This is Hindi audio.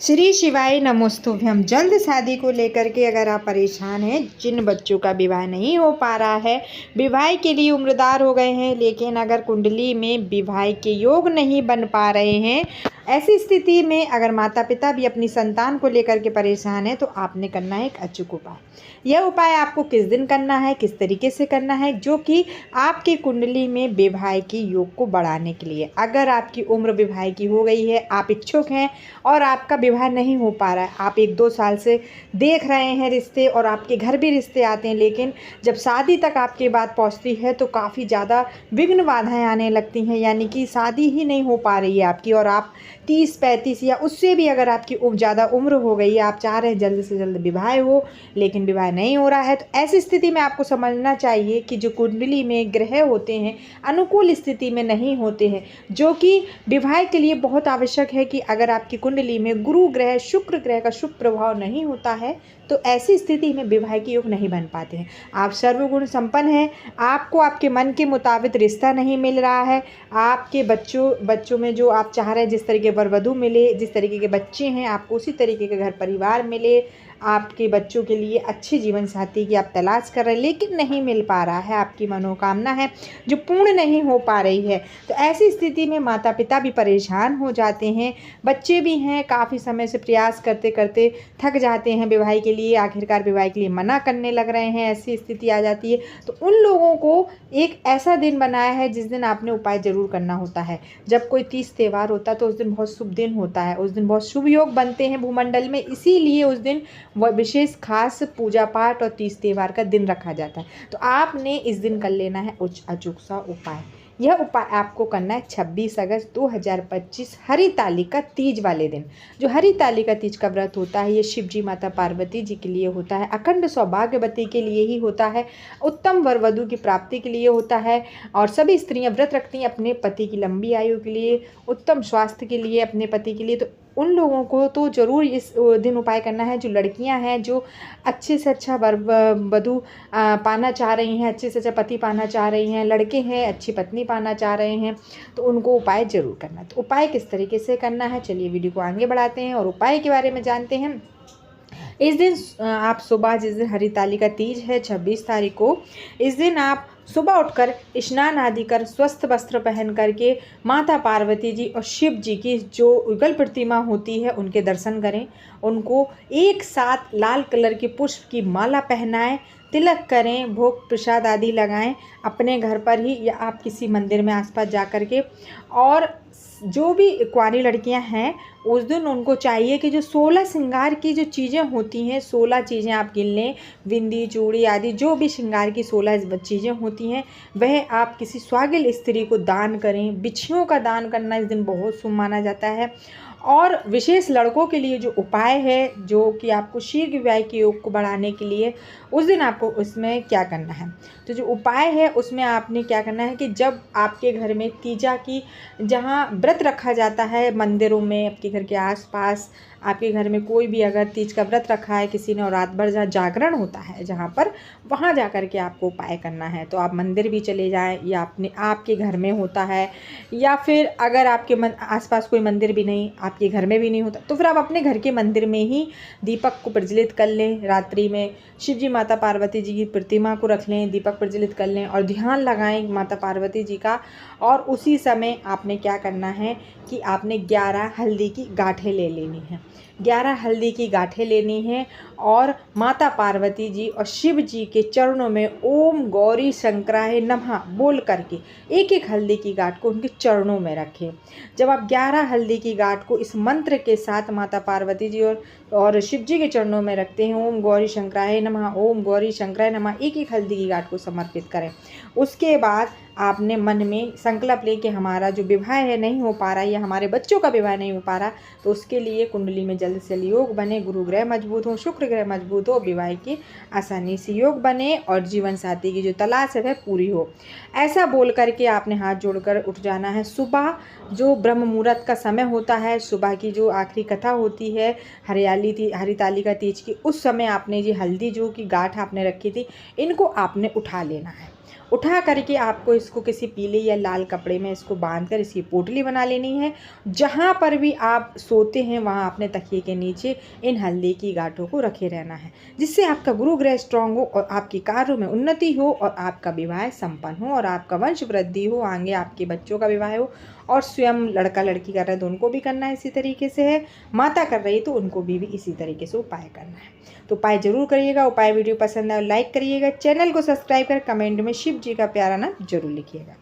श्री शिवाय नमोस्तुभ्यम। जल्द शादी को लेकर के अगर आप परेशान हैं, जिन बच्चों का विवाह नहीं हो पा रहा है, विवाह के लिए उम्रदार हो गए हैं, लेकिन अगर कुंडली में विवाह के योग नहीं बन पा रहे हैं, ऐसी स्थिति में अगर माता पिता भी अपनी संतान को लेकर के परेशान हैं, तो आपने करना है एक अचूक उपाय। यह उपाय आपको किस दिन करना है, किस तरीके से करना है, जो कि आपकी कुंडली में विवाह की योग को बढ़ाने के लिए। अगर आपकी उम्र विवाह की हो गई है, आप इच्छुक हैं और आपका विवाह नहीं हो पा रहा है, आप 1-2 साल से देख रहे हैं रिश्ते और आपके घर भी रिश्ते आते हैं, लेकिन जब शादी तक आपकी बात पहुंचती है तो काफ़ी ज़्यादा विघ्न बाधाएं आने लगती हैं, यानी कि शादी ही नहीं हो पा रही है आपकी, और आप 30-35 या उससे भी अगर आपकी ज़्यादा उम्र हो गई है, आप चाह रहे हैं जल्द से जल्द विवाह हो, लेकिन विवाह नहीं हो रहा है, तो ऐसी स्थिति में आपको समझना चाहिए कि जो कुंडली में ग्रह होते हैं अनुकूल स्थिति में नहीं होते हैं, जो कि विवाह के लिए बहुत आवश्यक है। कि अगर आपकी कुंडली में गुरु ग्रह, शुक्र ग्रह का शुभ प्रभाव नहीं होता है, तो ऐसी स्थिति में विवाह के योग नहीं बन पाते हैं। आप सर्वगुण संपन्न हैं, आपको आपके मन के मुताबिक रिश्ता नहीं मिल रहा है, आपके बच्चों में जो आप चाह रहे हैं जिस तरीके वर वधू मिले, जिस तरीके के बच्चे हैं आपको उसी तरीके के घर परिवार मिले, आपके बच्चों के लिए अच्छे जीवन साथी की आप तलाश कर रहे हैं, लेकिन नहीं मिल पा रहा है, आपकी मनोकामना है जो पूर्ण नहीं हो पा रही है, तो ऐसी स्थिति में माता पिता भी परेशान हो जाते हैं, बच्चे भी हैं काफ़ी समय से प्रयास करते करते थक जाते हैं विवाह के लिए, आखिरकार विवाह के लिए मना करने लग रहे हैं, ऐसी स्थिति आ जाती है। तो उन लोगों को एक ऐसा दिन बनाया है जिस दिन आपने उपाय जरूर करना होता है। जब कोई तीज त्यौहार होता है तो उस दिन बहुत शुभ दिन होता है, उस दिन बहुत शुभ योग बनते हैं भूमंडल में, इसीलिए उस दिन वह विशेष खास पूजा पाठ और तीज त्यौहार का दिन रखा जाता है। तो आपने इस दिन कर लेना है अचूक सा उपाय। यह उपाय आपको करना है 26 अगस्त 2025 हरितालिका तीज वाले दिन। जो हरितालिका तीज का व्रत होता है, ये शिव जी माता पार्वती जी के लिए होता है, अखंड सौभाग्यवती के लिए ही होता है, उत्तम वर वधू की प्राप्ति के लिए होता है, और सभी स्त्रियां व्रत रखती हैं अपने पति की लंबी आयु के लिए, उत्तम स्वास्थ्य के लिए, अपने पति के लिए। तो उन लोगों को तो ज़रूर इस दिन उपाय करना है। जो लड़कियां हैं जो अच्छे से अच्छा वर वधू पाना चाह रही हैं, अच्छे से अच्छा पति पाना चाह रही हैं, लड़के हैं अच्छी पत्नी पाना चाह रहे हैं, तो उनको उपाय ज़रूर करना है। तो उपाय किस तरीके से करना है, चलिए वीडियो को आगे बढ़ाते हैं और उपाय के बारे में जानते हैं। इस दिन आप सुबह, जिस दिन हरितालिका तीज है 26 तारीख को, इस दिन आप सुबह उठकर स्नान आदि कर स्वस्थ वस्त्र पहन करके माता पार्वती जी और शिव जी की जो युगल प्रतिमा होती है उनके दर्शन करें, उनको एक साथ लाल कलर की पुष्प की माला पहनाएं, तिलक करें, भोग प्रसाद आदि लगाएं अपने घर पर ही या आप किसी मंदिर में आसपास जा कर के। और जो भी कुंवारी लड़कियां हैं उस दिन उनको चाहिए कि जो 16 श्रृंगार की जो चीज़ें होती हैं, 16 चीज़ें आप गिन लें, बिंदी चूड़ी आदि जो भी श्रृंगार की 16 चीज़ें होती हैं, वह आप किसी स्वागिल स्त्री को दान करें। बिच्छियों का दान करना इस दिन बहुत शुभ माना जाता है। और विशेष लड़कों के लिए जो उपाय है, जो कि आपको शीघ्र विवाह के योग को बढ़ाने के लिए, उस दिन आपको उसमें क्या करना है, तो जो उपाय है उसमें आपने क्या करना है कि जब आपके घर में तीजा की जहाँ व्रत रखा जाता है मंदिरों में, आपके घर के आसपास, आपके घर में कोई भी अगर तीज का व्रत रखा है किसी ने और रात भर जहाँ जागरण होता है जहाँ पर, वहाँ जा कर के आपको उपाय करना है। तो आप मंदिर भी चले जाएं या अपने आपके घर में होता है, या फिर अगर आपके आसपास कोई मंदिर भी नहीं, आपके घर में भी नहीं होता, तो फिर आप अपने घर के मंदिर में ही दीपक को प्रज्वलित कर लें। रात्रि में शिव जी माता पार्वती जी की प्रतिमा को रख लें, दीपक प्रज्वलित कर लें और ध्यान लगाएं माता पार्वती जी का। और उसी समय आपने क्या करना है कि आपने 11 हल्दी की गांठें ले लेनी है, 11 हल्दी की गांठें लेनी है और माता पार्वती जी और शिव जी के चरणों में ओम गौरी शंकराय नमः बोल करके एक एक हल्दी की गांठ को उनके चरणों में रखें। जब आप 11 हल्दी की गांठ को इस मंत्र के साथ माता पार्वती जी और शिव जी के चरणों में रखते हैं, ओम गौरी शंकराय नमः, ओम गौरी शंकराय नमः, एक एक हल्दी की गांठ को समर्पित करें। उसके बाद आपने मन में संकल्प ले कि हमारा जो विवाह है नहीं हो पा रहा है या हमारे बच्चों का विवाह नहीं हो पा रहा, तो उसके लिए कुंडली में जल्द से जल्द योग बने, गुरु ग्रह मजबूत हो, शुक्र ग्रह मजबूत हो, विवाह की आसानी से योग बने और जीवन साथी की जो तलाश है वह पूरी हो। ऐसा बोल करके आपने हाथ जोड़कर उठ जाना है। सुबह जो ब्रह्म मुहूर्त का समय होता है, सुबह की जो आखिरी कथा होती है हरितालिका तीज की, उस समय आपने ये हल्दी जो की गांठ आपने रखी थी, इनको आपने उठा लेना है। उठा करके आपको इसको किसी पीले या लाल कपड़े में इसको बांध कर इसकी पोटली बना लेनी है। जहाँ पर भी आप सोते हैं वहाँ अपने तकिए के नीचे इन हल्दी की गांठों को रखे रहना है, जिससे आपका गुरु ग्रह स्ट्रांग हो और आपकी कार्यों में उन्नति हो और आपका विवाह संपन्न हो और आपका वंश वृद्धि हो, आगे आपके बच्चों का विवाह हो। और स्वयं लड़का लड़की कर रहे हैं तो उनको भी करना इसी तरीके से है, माता कर रही तो उनको भी इसी तरीके से उपाय करना है। तो उपाय जरूर करिएगा। उपाय वीडियो पसंद आए लाइक करिएगा, चैनल को सब्सक्राइब कर कमेंट में शिव जी का प्यारा नाम जरूर लिखिएगा।